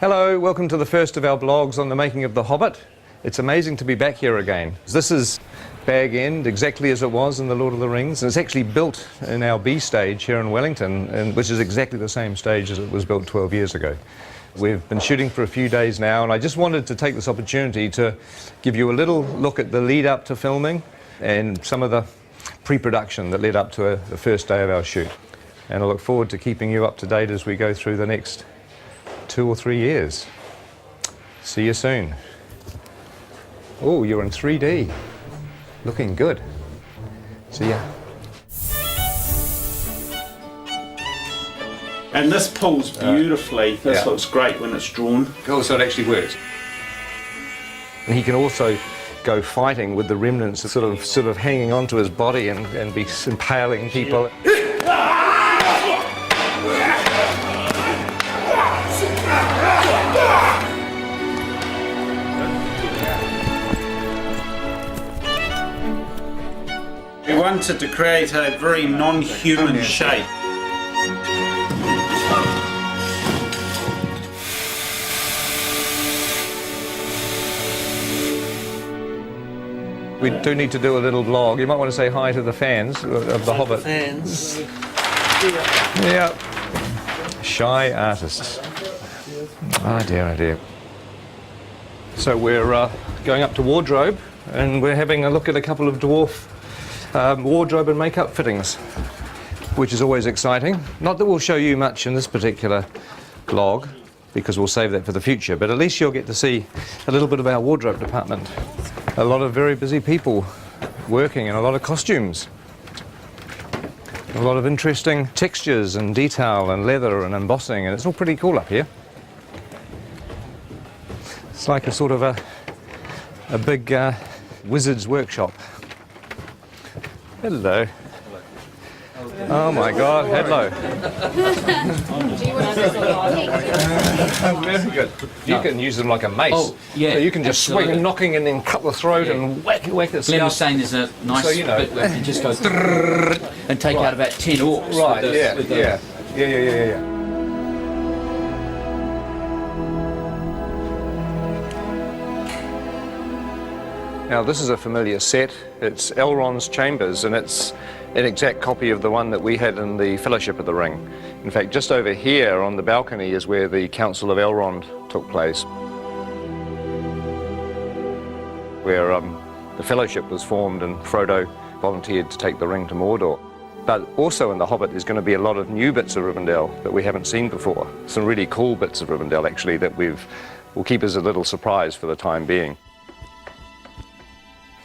Hello, welcome to the first of our blogs on the making of The Hobbit. It's amazing to be back here again. This is Bag End, exactly as it was in The Lord of the Rings, and it's actually built in our B stage here in Wellington, which is exactly the same stage as it was built 12 years ago. We've been shooting for a few days now, and I just wanted to take this opportunity to give you a little look at the lead up to filming and some of the pre-production that led up to the first day of our shoot. And I look forward to keeping you up to date as we go through the next 2 or 3 years. See you soon. Oh, you're in 3D. Looking good. See ya. And this pulls beautifully. This looks great when it's drawn. Oh, so it actually works. And he can also go fighting with the remnants sort of hanging onto his body and be impaling people. We wanted to create a very non-human shape. We do need to do a little vlog. You might want to say hi to the fans of The Hobbit. Fans. Yeah. Shy artists. Oh dear, oh dear. So we're going up to wardrobe, and we're having a look at a couple of dwarf wardrobe and makeup fittings, which is always exciting. Not that we'll show you much in this particular vlog, because we'll save that for the future, but at least you'll get to see a little bit of our wardrobe department. A lot of very busy people working in a lot of costumes. A lot of interesting textures and detail and leather and embossing, and it's all pretty cool up here. It's like a sort of a big wizard's workshop. Hello. Oh my God, hello. Very good. You can use them like a mace. Oh, yeah. So you can just absolutely. swing knocking and then cut the throat and whack it. Glenn was saying there's a nice So, you know. bit where you just go and take out about 10 orcs. Right, with the, yeah. Now this is a familiar set. It's Elrond's chambers, and it's an exact copy of the one that we had in the Fellowship of the Ring. In fact, just over here on the balcony is where the Council of Elrond took place, where the Fellowship was formed and Frodo volunteered to take the ring to Mordor. But also in The Hobbit there's going to be a lot of new bits of Rivendell that we haven't seen before. Some really cool bits of Rivendell actually that will keep as a little surprise for the time being.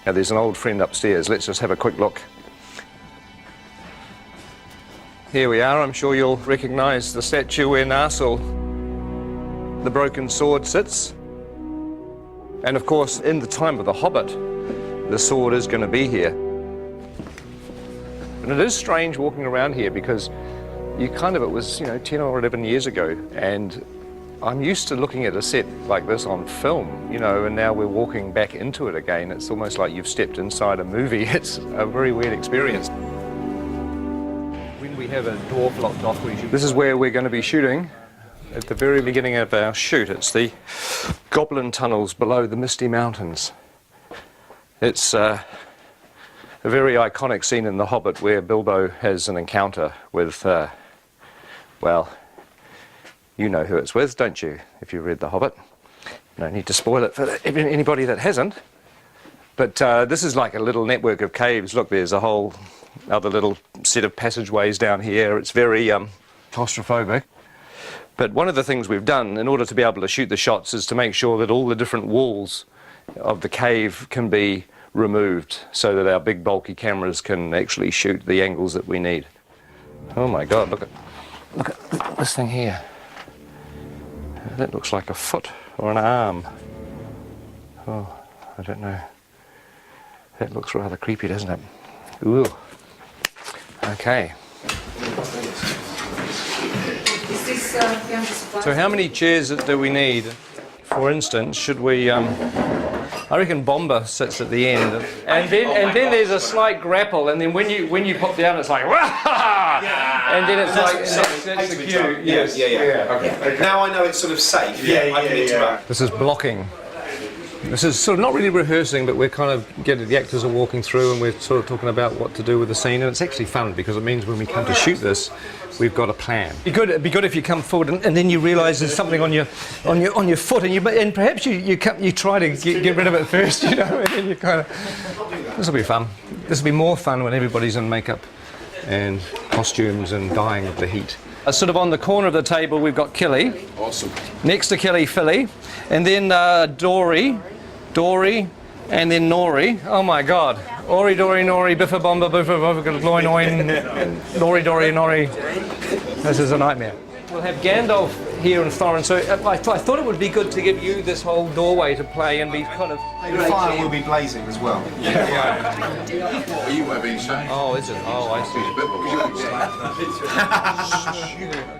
Now there's an old friend upstairs. Let's just have a quick look. Here we are. I'm sure you'll recognise the statue where Narsil, the broken sword, sits. And of course, in the time of The Hobbit, the sword is going to be here. And it is strange walking around here because it was 10 or 11 years ago, and I'm used to looking at a set like this on film, and now we're walking back into it again. It's almost like you've stepped inside a movie. It's a very weird experience. When we have a dwarf locked off, this is where we're going to be shooting at the very beginning of our shoot. It's the Goblin tunnels below the Misty Mountains. It's a very iconic scene in The Hobbit where Bilbo has an encounter with, well, you know who it's with, don't you, if you read The Hobbit? No need to spoil it for anybody that hasn't. But this is like a little network of caves. Look, there's a whole other little set of passageways down here. It's very claustrophobic. But one of the things we've done in order to be able to shoot the shots is to make sure that all the different walls of the cave can be removed so that our big bulky cameras can actually shoot the angles that we need. Oh my God, look at this thing here. That looks like a foot or an arm. Oh, I don't know. That looks rather creepy, doesn't it? Ooh. Okay. So how many chairs do we need? For instance, should we I reckon Bomber sits at the end, and then there's a slight grapple, and then when you pop down, it's like, and then it's like, That's the cue. Yes. Yeah. Okay. Now I know it's sort of safe. I can interrupt. This is blocking. This is sort of not really rehearsing, but we're kind of the actors are walking through and we're sort of talking about what to do with the scene, and it's actually fun because it means when we come to shoot this, we've got a plan. It'd be good if you come forward and then you realise there's something on your foot, and perhaps you try to get rid of it first, you know, and then you kind of. This will be fun. This will be more fun when everybody's in makeup and costumes and dying of the heat. Sort of on the corner of the table, we've got Killy. Awesome. Next to Killy, Philly. And then Dory, and then Nori. Oh my God. Ori, Dory, Nori, Biffa, Bomba, Biffa, Biffa, Gloin, Oin, Nori, Dory, Nori. This is a nightmare. We'll have Gandalf here and Thorin, so I thought it would be good to give you this whole doorway to play and be kind of... The fire will be blazing as well. Are you webbing, sir? Oh, is it? Oh, I see.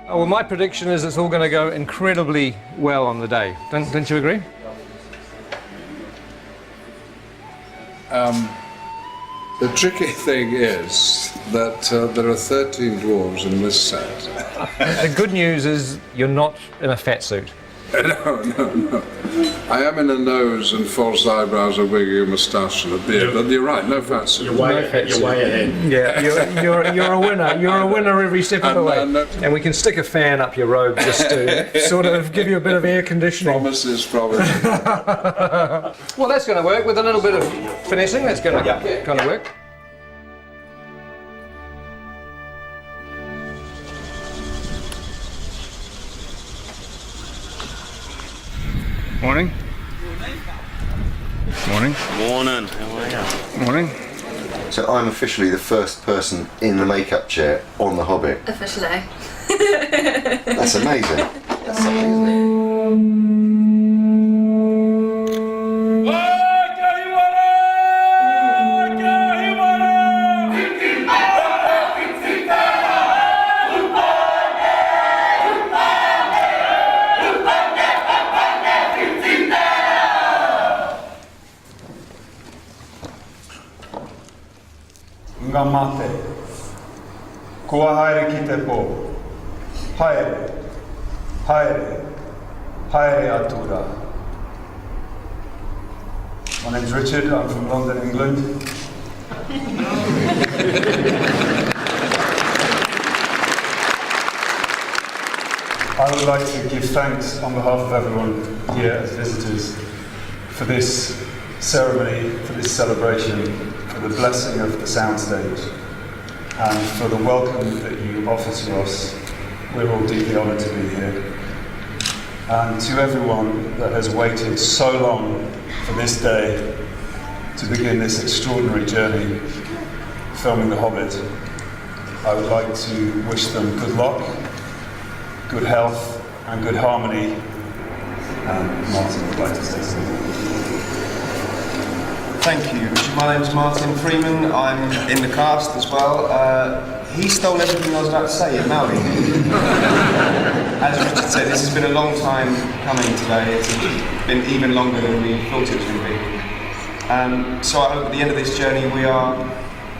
Oh, well, my prediction is it's all going to go incredibly well on the day. Don't you agree? The tricky thing is that there are 13 dwarves in this set. The good news is you're not in a fat suit. No. I am in a nose and false eyebrows, a wig, a moustache and a beard, but you're right, no fat suit. You're way ahead. Yeah, you're a winner. You're a winner every step of the way. And we can stick a fan up your robe just to sort of give you a bit of air conditioning. Promises. Well, that's going to work with a little bit of finessing. That's going to kind of work. Morning. Morning. Morning. How are you? Morning. So I'm officially the first person in the makeup chair on The Hobbit. Officially. That's amazing. That's amazing. Ngamate. Kua haere ki te pō. Haere. Haere. Haere atura. My name's Richard, I'm from London, England. I would like to give thanks on behalf of everyone here as visitors for this ceremony, for this celebration, for the blessing of the soundstage, and for the welcome that you offer to us. We're all deeply honoured to be here. And to everyone that has waited so long for this day to begin this extraordinary journey filming The Hobbit, I would like to wish them good luck, good health and good harmony, and Martin would like to say something. Thank you, Richard. My name's Martin Freeman. I'm in the cast as well. He stole everything I was about to say in Maori. As Richard said, this has been a long time coming today. It's been even longer than we thought it was going to be. So I hope at the end of this journey we are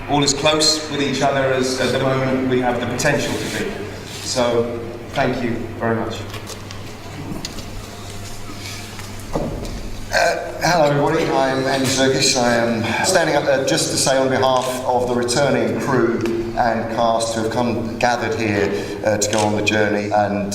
all as close with each other as at the moment we have the potential to be. So thank you very much. Hello everybody, I'm Andy Serkis. I am standing up there just to say on behalf of the returning crew and cast who have gathered here to go on the journey, and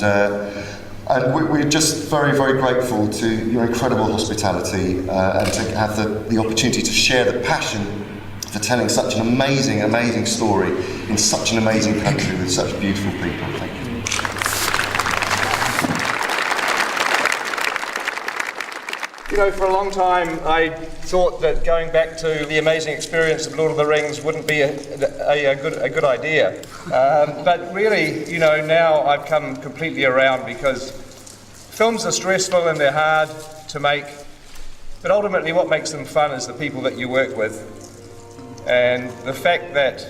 we're just very, very grateful to your incredible hospitality and to have the opportunity to share the passion for telling such an amazing, amazing story in such an amazing country with such beautiful people. Thank you. You know, for a long time I thought that going back to the amazing experience of Lord of the Rings wouldn't be a good idea. But really, you know, now I've come completely around, because films are stressful and they're hard to make, but ultimately what makes them fun is the people that you work with. And the fact that,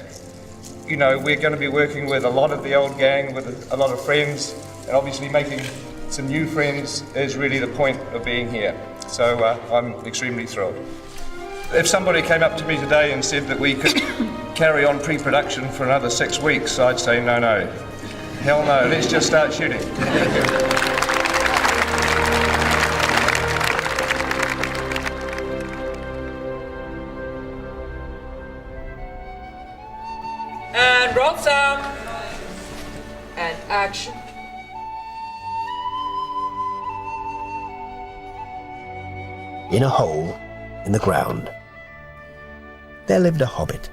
you know, we're going to be working with a lot of the old gang, with a lot of friends, and obviously making some new friends is really the point of being here. So I'm extremely thrilled. If somebody came up to me today and said that we could carry on pre-production for another 6 weeks, I'd say no. Hell no, let's just start shooting. And roll sound. And action. In a hole in the ground, there lived a hobbit.